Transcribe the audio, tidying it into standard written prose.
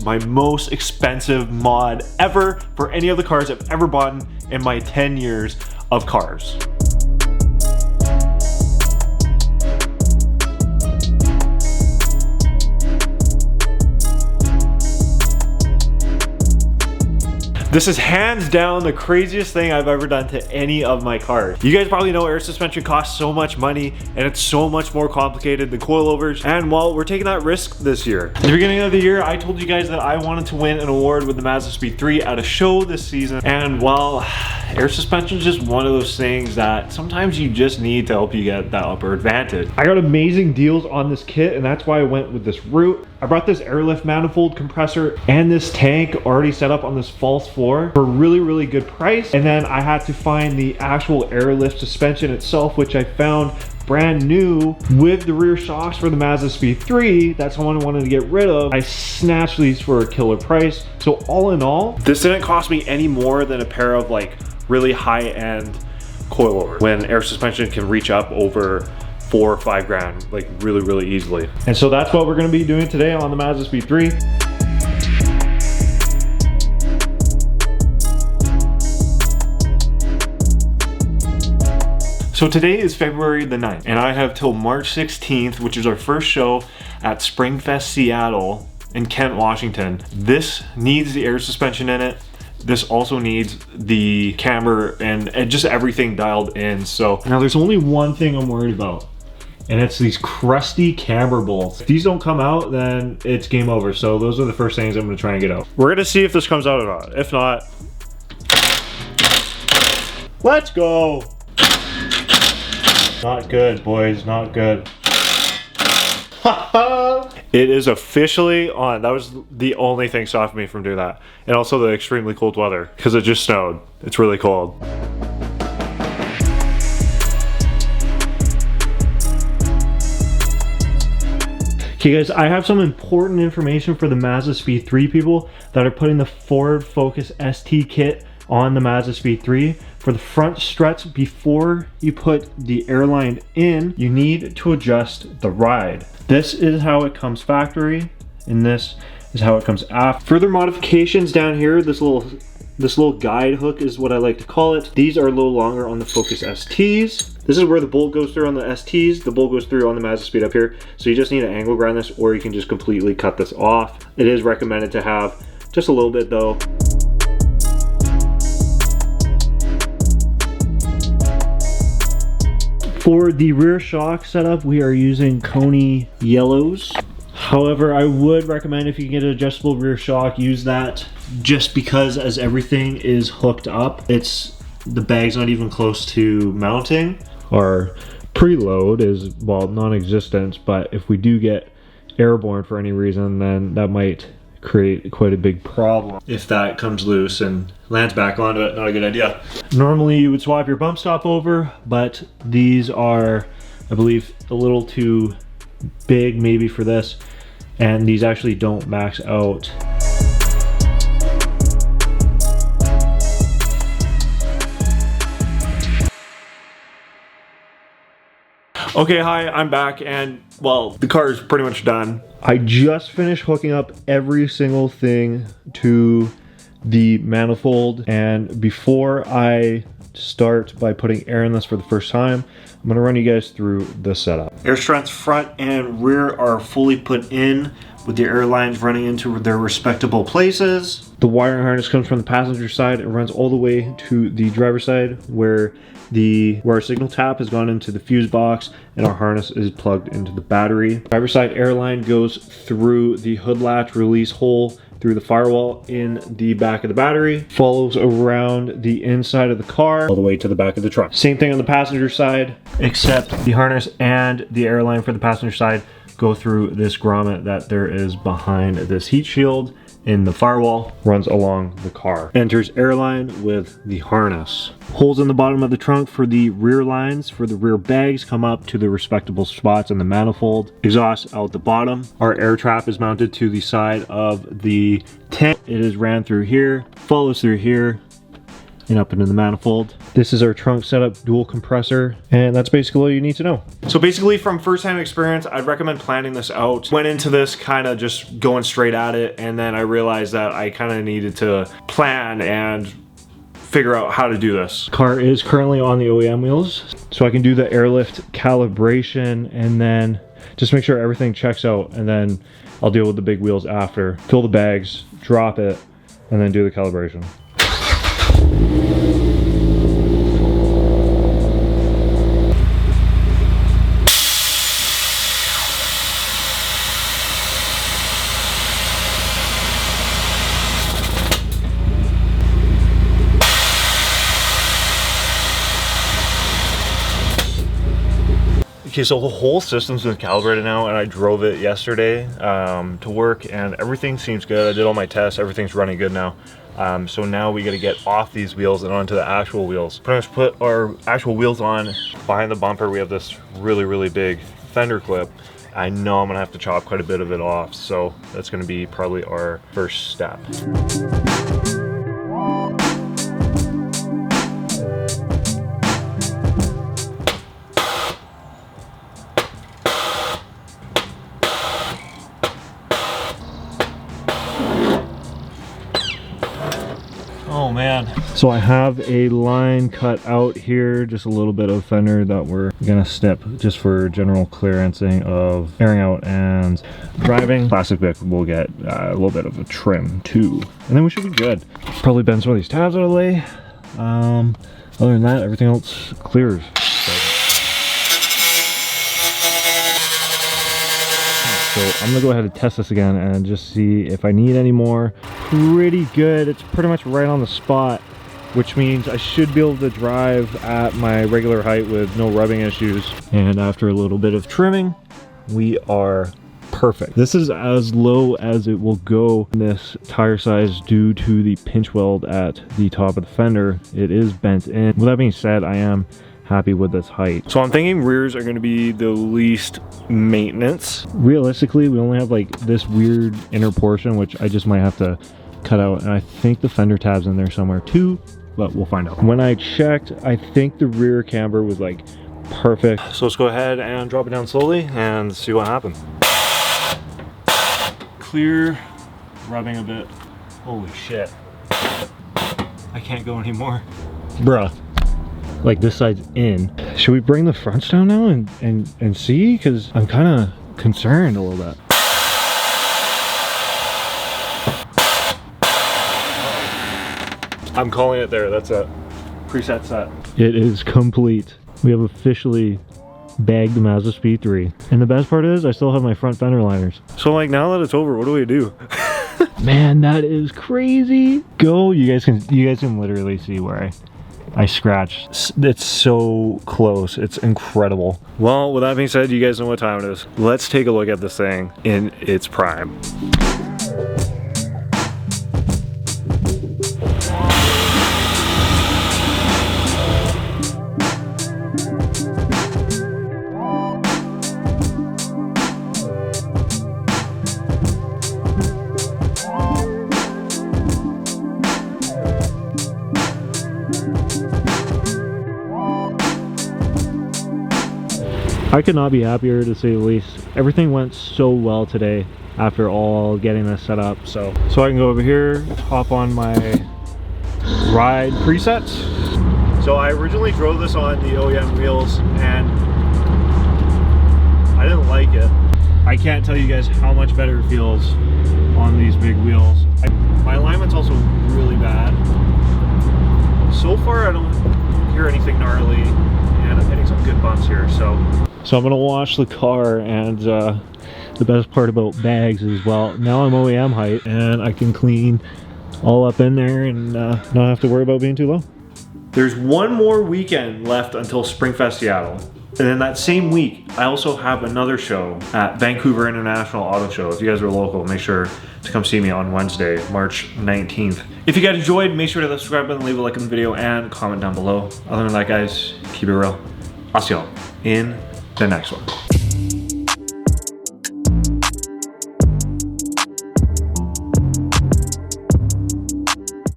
my most expensive mod ever for any of the cars I've ever bought in my 10 years of cars. This is hands down the craziest thing I've ever done to any of my cars. You guys probably know air suspension costs so much money and it's so much more complicated than coilovers. And well, we're taking that risk this year. At the beginning of the year, I told you guys that I wanted to win an award with the MazdaSpeed 3 at a show this season. And well, air suspension is just one of those things that sometimes you just need to help you get that upper advantage. I got amazing deals on this kit and that's why I went with this route. I brought this airlift manifold compressor and this tank already set up on this false floor for a really good price. And then I had to find the actual airlift suspension itself, which I found brand new with the rear shocks for the MazdaSpeed 3 that someone wanted to get rid of. I snatched these for a killer price. So all in all, this didn't cost me any more than a pair of like really high-end coilovers when air suspension can reach up over 4 or 5 grand like really easily. And so that's what we're going to be doing today on the MazdaSpeed 3. So today is February the 9th and I have till March 16th, which is our first show at Springfest Seattle in Kent, Washington. This needs the air suspension in it. This also needs the camber and just everything dialed in. So now there's only one thing I'm worried about, and it's these crusty camber bolts. If these don't come out, then it's game over. So those are the first things I'm gonna try and get out. We're gonna see if this comes out or not. If not, let's go. Not good, boys, not good. It is officially on. That was the only thing stopping me from doing that. And also the extremely cold weather, because it just snowed. It's really cold. Okay guys, I have some important information for the MazdaSpeed 3 people that are putting the Ford Focus ST kit on the MazdaSpeed 3. For the front struts, before you put the airline in, you need to adjust the ride. This is how it comes factory, and this is how it comes after. Further modifications down here, this little guide hook is what I like to call it. These are a little longer on the Focus STs. This is where the bolt goes through on the STs. The bolt goes through on the MazdaSpeed up here. So you just need to angle grind this, or you can just completely cut this off. It is recommended to have just a little bit though. For the rear shock setup, we are using Coney yellows. However, I would recommend if you can get an adjustable rear shock, use that, just because as everything is hooked up, the bag's not even close to mounting. Our preload is, well, non-existent, but if we do get airborne for any reason, then that might create quite a big problem. If that comes loose and lands back onto it, not a good idea. Normally you would swap your bump stop over, but these are, I believe, a little too big maybe for this, and these actually don't max out. Okay, hi, I'm back, and well, the car is pretty much done. I just finished hooking up every single thing to the manifold, and before I start by putting air in this for the first time, I'm gonna run you guys through the setup. Air struts front and rear are fully put in with the air lines running into their respectable places. The wiring harness comes from the passenger side and runs all the way to the driver's side where our signal tap has gone into the fuse box and our harness is plugged into the battery. Driver's side air line goes through the hood latch release hole through the firewall in the back of the battery, follows around the inside of the car all the way to the back of the truck. Same thing on the passenger side, except the harness and the air line for the passenger side go through this grommet that there is behind this heat shield in the firewall, runs along the car. Enters airline with the harness. Holes in the bottom of the trunk for the rear lines for the rear bags come up to the respectable spots in the manifold. Exhaust out the bottom. Our air trap is mounted to the side of the tank. It is ran through here, follows through here, and up into the manifold. This is our trunk setup, dual compressor, and that's basically all you need to know. So basically from first-hand experience, I'd recommend planning this out. Went into this kind of just going straight at it, and then I realized that I kind of needed to plan and figure out how to do this. Car is currently on the OEM wheels, so I can do the airlift calibration and then just make sure everything checks out, and then I'll deal with the big wheels after. Fill the bags, drop it, and then do the calibration. Okay, so the whole system's been calibrated now, and I drove it yesterday to work, and everything seems good. I did all my tests, everything's running good now. So now we gotta get off these wheels and onto the actual wheels. Pretty much put our actual wheels on. Behind the bumper, we have this really big fender clip. I know I'm gonna have to chop quite a bit of it off, so that's gonna be probably our first step. Oh man. So I have a line cut out here, just a little bit of fender that we're gonna snip just for general clearancing of airing out and driving. Plastic Vic will get a little bit of a trim too, and then we should be good. Probably bend some of these tabs out of the way. Other than that, everything else clears. So I'm gonna go ahead and test this again and just see if I need any more. Pretty good. It's pretty much right on the spot, which means I should be able to drive at my regular height with no rubbing issues. And after a little bit of trimming, we are perfect. This is as low as it will go in this tire size due to the pinch weld at the top of the fender. It is bent in. With that being said, I am happy with this height. So I'm thinking rears are going to be the least maintenance. Realistically, we only have like this weird inner portion, which I just might have to cut out, and I think the fender tab's in there somewhere too, but we'll find out. When I checked, I think the rear camber was like perfect. So let's go ahead and drop it down slowly and see what happens. Clear, rubbing a bit. Holy shit. I can't go anymore. Bruh. Like this side's in. Should we bring the fronts down now and see? Because I'm kind of concerned a little bit. I'm calling it there. That's a preset set. It is complete. We have officially bagged the MazdaSpeed 3. And the best part is I still have my front fender liners. So like now that it's over, what do we do? Man, that is crazy. Go. You guys can literally see where I scratched. It's so close. It's incredible. Well, with that being said, you guys know what time it is. Let's take a look at this thing in its prime. I could not be happier, to say the least. Everything went so well today after all getting this set up. So I can go over here, hop on my ride presets. So I originally drove this on the OEM wheels and I didn't like it. I can't tell you guys how much better it feels on these big wheels. My alignment's also really bad. So far I don't hear anything gnarly, and I'm hitting some good bumps here. So I'm gonna wash the car, and the best part about bags is, well, now I'm OEM height and I can clean all up in there and not have to worry about being too low. There's one more weekend left until Springfest Seattle. And then that same week, I also have another show at Vancouver International Auto Show. If you guys are local, make sure to come see me on Wednesday, March 19th. If you guys enjoyed, make sure to hit the subscribe button, leave a like on the video, and comment down below. Other than that, guys, keep it real. I'll see y'all in the next one.